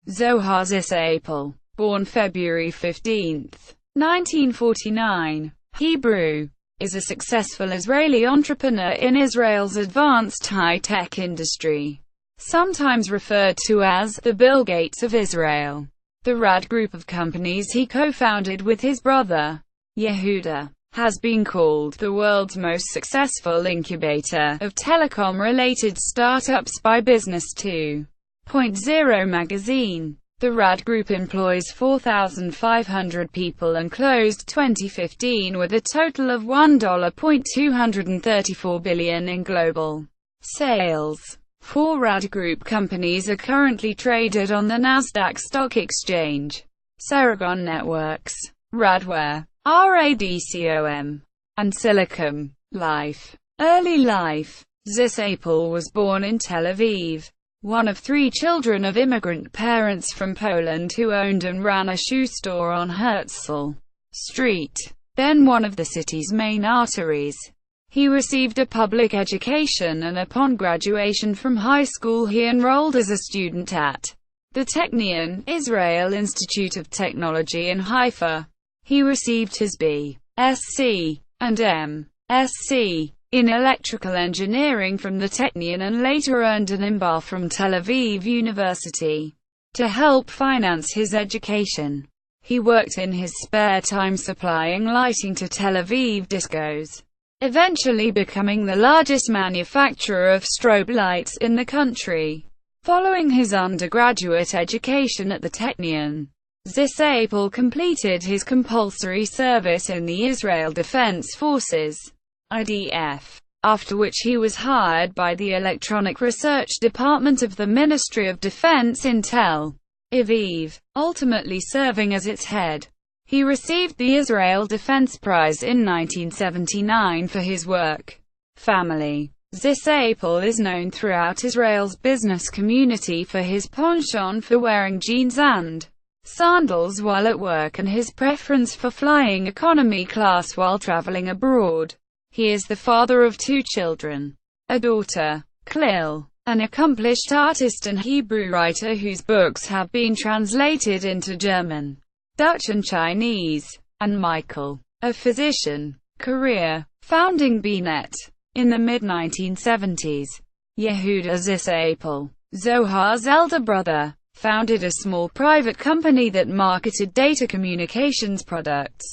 Zohar Zisapel, born February 15, 1949, Hebrew, is a successful Israeli entrepreneur in Israel's advanced high-tech industry, sometimes referred to as the Bill Gates of Israel. The RAD Group of companies he co-founded with his brother, Yehuda, has been called the world's most successful incubator of telecom-related startups by Business 2.0 magazine. The RAD Group employs 4,500 people and closed 2015 with a total of $1.234 billion in global sales. 4 RAD Group companies are currently traded on the NASDAQ stock exchange: Ceragon Networks, Radware, RADCOM, and Silicom. Life. Early life. Zisapel was born in Tel Aviv, one of 3 children of immigrant parents from Poland who owned and ran a shoe store on Herzl Street, then one of the city's main arteries. He received a public education, and upon graduation from high school he enrolled as a student at the Technion, Israel Institute of Technology in Haifa. He received his B.Sc. and M.Sc. in electrical engineering from the Technion and later earned an MBA from Tel Aviv University to help finance his education. He worked in his spare time supplying lighting to Tel Aviv discos, eventually becoming the largest manufacturer of strobe lights in the country. Following his undergraduate education at the Technion, Zisapel completed his compulsory service in the Israel Defense Forces (IDF), after which he was hired by the Electronic Research Department of the Ministry of Defense in Tel Aviv, ultimately serving as its head. He received the Israel Defense Prize in 1979 for his work. Family. Zisapel is known throughout Israel's business community for his penchant for wearing jeans and sandals while at work and his preference for flying economy class while traveling abroad. He is the father of 2 children, a daughter, Klil, an accomplished artist and Hebrew writer whose books have been translated into German, Dutch and Chinese, and Michael, a physician. Career. Founding BNet. In the mid-1970s, Yehuda Zisapel, Zohar's elder brother, founded a small private company that marketed data communications products.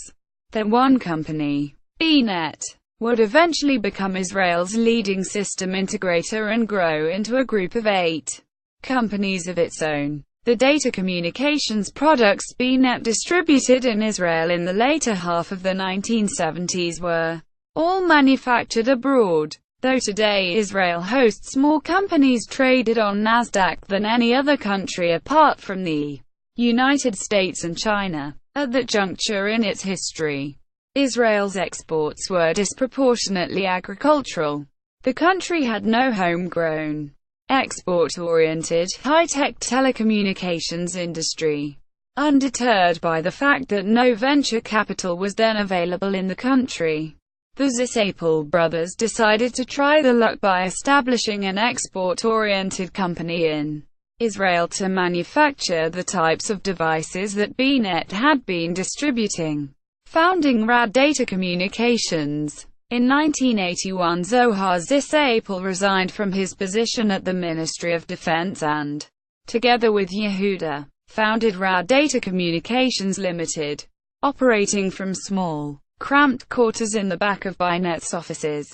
That one company, BNet, would eventually become Israel's leading system integrator and grow into a group of 8 companies of its own. The data communications products BNet distributed in Israel in the later half of the 1970s were all manufactured abroad, though today Israel hosts more companies traded on NASDAQ than any other country apart from the United States and China. At that juncture in its history, Israel's exports were disproportionately agricultural. The country had no homegrown, export-oriented, high-tech telecommunications industry. Undeterred by the fact that no venture capital was then available in the country, the Zisapel brothers decided to try their luck by establishing an export-oriented company in Israel to manufacture the types of devices that BNet had been distributing. Founding RAD Data Communications. In 1981, Zohar Zisapel resigned from his position at the Ministry of Defense and, together with Yehuda, founded RAD Data Communications Limited, operating from small, cramped quarters in the back of BNet's offices.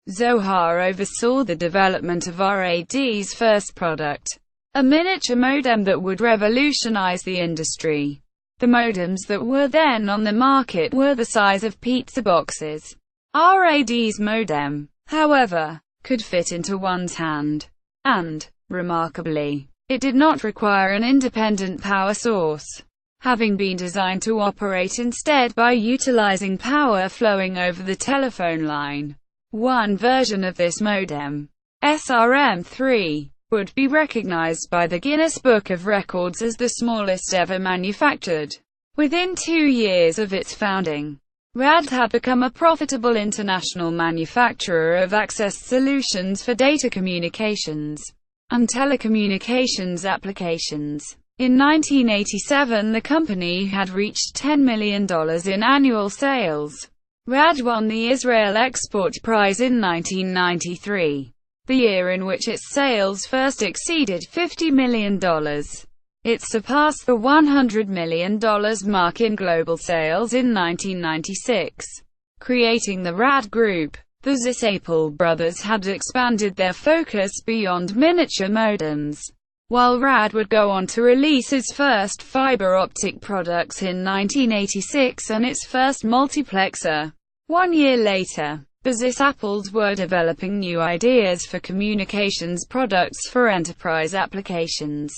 Zohar oversaw the development of RAD's first product, a miniature modem that would revolutionize the industry. The modems that were then on the market were the size of pizza boxes. RAD's modem, however, could fit into one's hand, and, remarkably, it did not require an independent power source, having been designed to operate instead by utilizing power flowing over the telephone line. One version of this modem, SRM-3, would be recognized by the Guinness Book of Records as the smallest ever manufactured. Within 2 years of its founding, RAD had become a profitable international manufacturer of access solutions for data communications and telecommunications applications. In 1987, the company had reached $10 million in annual sales. RAD won the Israel Export Prize in 1993, the year in which its sales first exceeded $50 million. It surpassed the $100 million mark in global sales in 1996, creating the RAD Group. The Zisapel brothers had expanded their focus beyond miniature modems, while RAD would go on to release its first fiber optic products in 1986 and its first multiplexer. 1 year later, the Zisapels were developing new ideas for communications products for enterprise applications,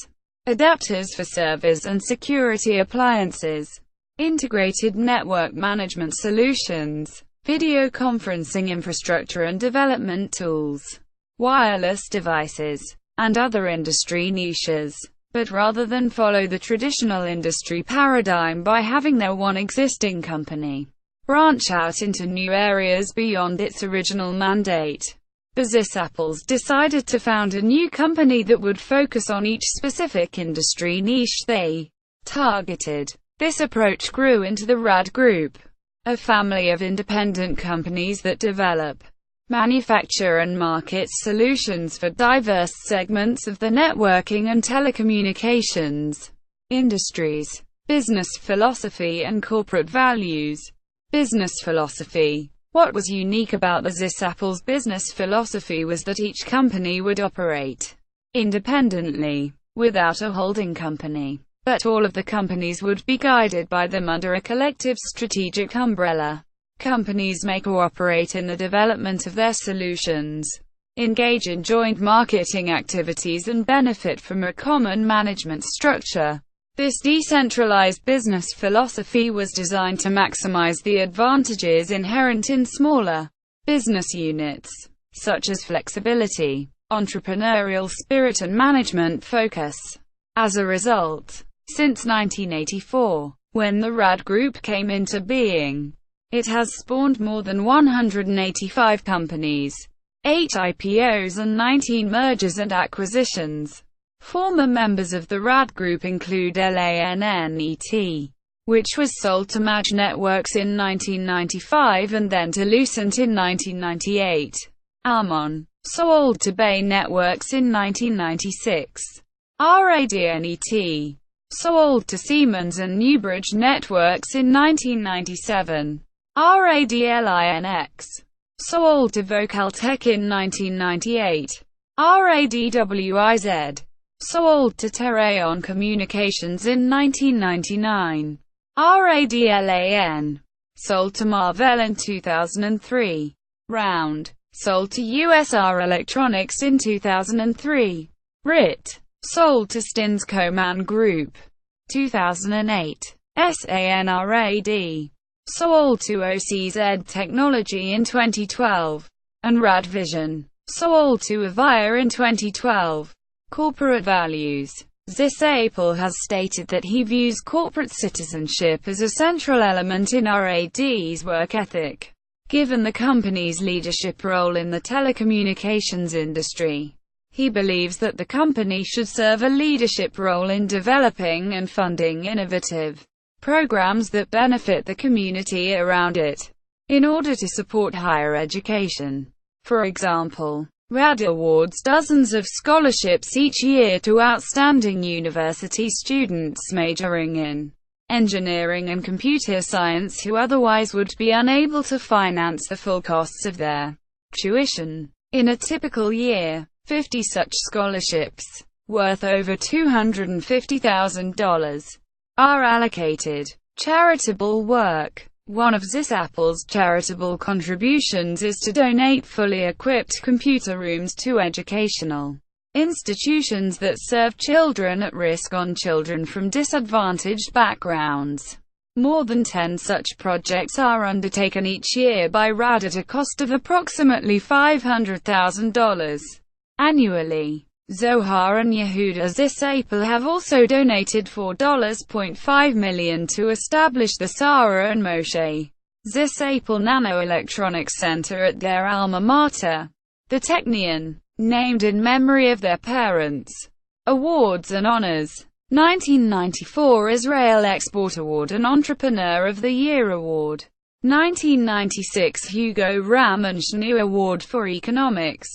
adapters for servers and security appliances, integrated network management solutions, video conferencing infrastructure and development tools, wireless devices, and other industry niches. But rather than follow the traditional industry paradigm by having their one existing company branch out into new areas beyond its original mandate, the Zisapels decided to found a new company that would focus on each specific industry niche they targeted. This approach grew into the RAD Group, a family of independent companies that develop, manufacture and market solutions for diverse segments of the networking and telecommunications industries. Business philosophy and corporate values. Business philosophy. What was unique about the Zisapel's business philosophy was that each company would operate independently, without a holding company, but all of the companies would be guided by them under a collective strategic umbrella. Companies may cooperate in the development of their solutions, engage in joint marketing activities and benefit from a common management structure. This decentralized business philosophy was designed to maximize the advantages inherent in smaller business units, such as flexibility, entrepreneurial spirit and management focus. As a result, since 1984, when the RAD Group came into being, it has spawned more than 185 companies, 8 IPOs and 19 mergers and acquisitions. Former members of the RAD Group include LANNET, which was sold to Mag Networks in 1995 and then to Lucent in 1998. Almon, sold to Bay Networks in 1996. RADNET, sold to Siemens and Newbridge Networks in 1997. RADLINX, sold to Vocaltech in 1998. RADWIZ, sold to Terayon Communications in 1999. RADLAN, sold to Marvell in 2003. Round, sold to USR Electronics in 2003. RIT, sold to Stinscoman Group. 2008. SANRAD, sold to OCZ Technology in 2012. And RadVision, sold to Avaya in 2012. Corporate values. Zisapel has stated that he views corporate citizenship as a central element in RAD's work ethic. Given the company's leadership role in the telecommunications industry, he believes that the company should serve a leadership role in developing and funding innovative programs that benefit the community around it, in order to support higher education. For example, RAD awards dozens of scholarships each year to outstanding university students majoring in engineering and computer science who otherwise would be unable to finance the full costs of their tuition. In a typical year, 50 such scholarships, worth over $250,000, are allocated. Charitable work. One of Zisapel's charitable contributions is to donate fully equipped computer rooms to educational institutions that serve children at risk on children from disadvantaged backgrounds. More than 10 such projects are undertaken each year by RAD at a cost of approximately $500,000 annually. Zohar and Yehuda Zisapel have also donated $4.5 million to establish the Sarah and Moshe Zisapel Nanoelectronics Center at their alma mater, the Technion, named in memory of their parents. Awards and honors. 1994 Israel Export Award and Entrepreneur of the Year Award. 1996 Hugo Ramenshnu Award for Economics.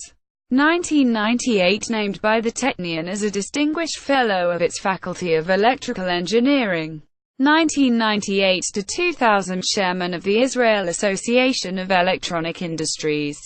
1998 named by the Technion as a Distinguished Fellow of its Faculty of Electrical Engineering. 1998 to 2000 Chairman of the Israel Association of Electronic Industries.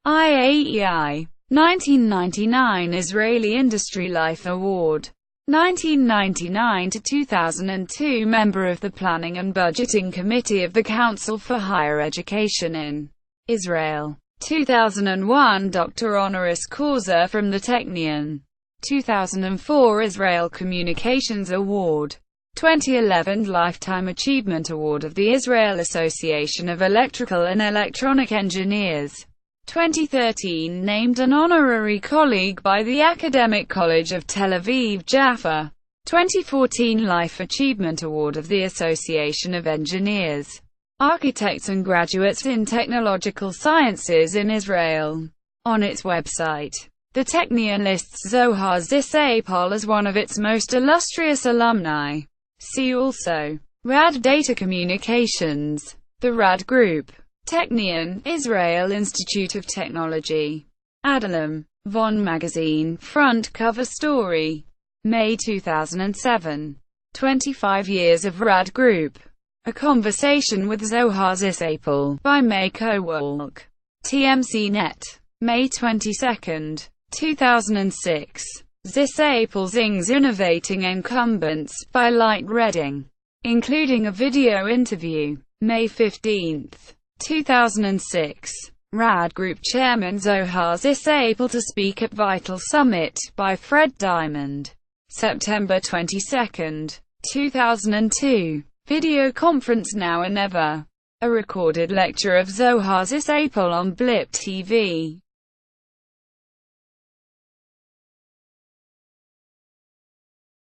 IAEI. 1999 Israeli Industry Life Award. 1999 to 2002 Member of the Planning and Budgeting Committee of the Council for Higher Education in Israel. 2001 Doctor Honoris Causa from the Technion. 2004 Israel Communications Award. 2011 Lifetime Achievement Award of the Israel Association of Electrical and Electronic Engineers. 2013 named an honorary colleague by the Academic College of Tel Aviv Jaffa. 2014 Life Achievement Award of the Association of Engineers, Architects and Graduates in Technological Sciences in Israel. On its website, the Technion lists Zohar Zisapel as one of its most illustrious alumni. See also RAD Data Communications, the RAD Group, Technion, Israel Institute of Technology. Adalem, Von Magazine, front cover story. May 2007. 25 years of RAD Group. A conversation with Zohar Zisapel, by Mako Wolk. TMC Net. May 22, 2006. Zisapel zings innovating incumbents, by Light Reading. Including a video interview. May 15, 2006. RAD Group Chairman Zohar Zisapel to speak at Vital Summit, by Fred Diamond. September 22, 2002. Video conference Now or Never. A recorded lecture of Zohar Zisapel on Blip TV.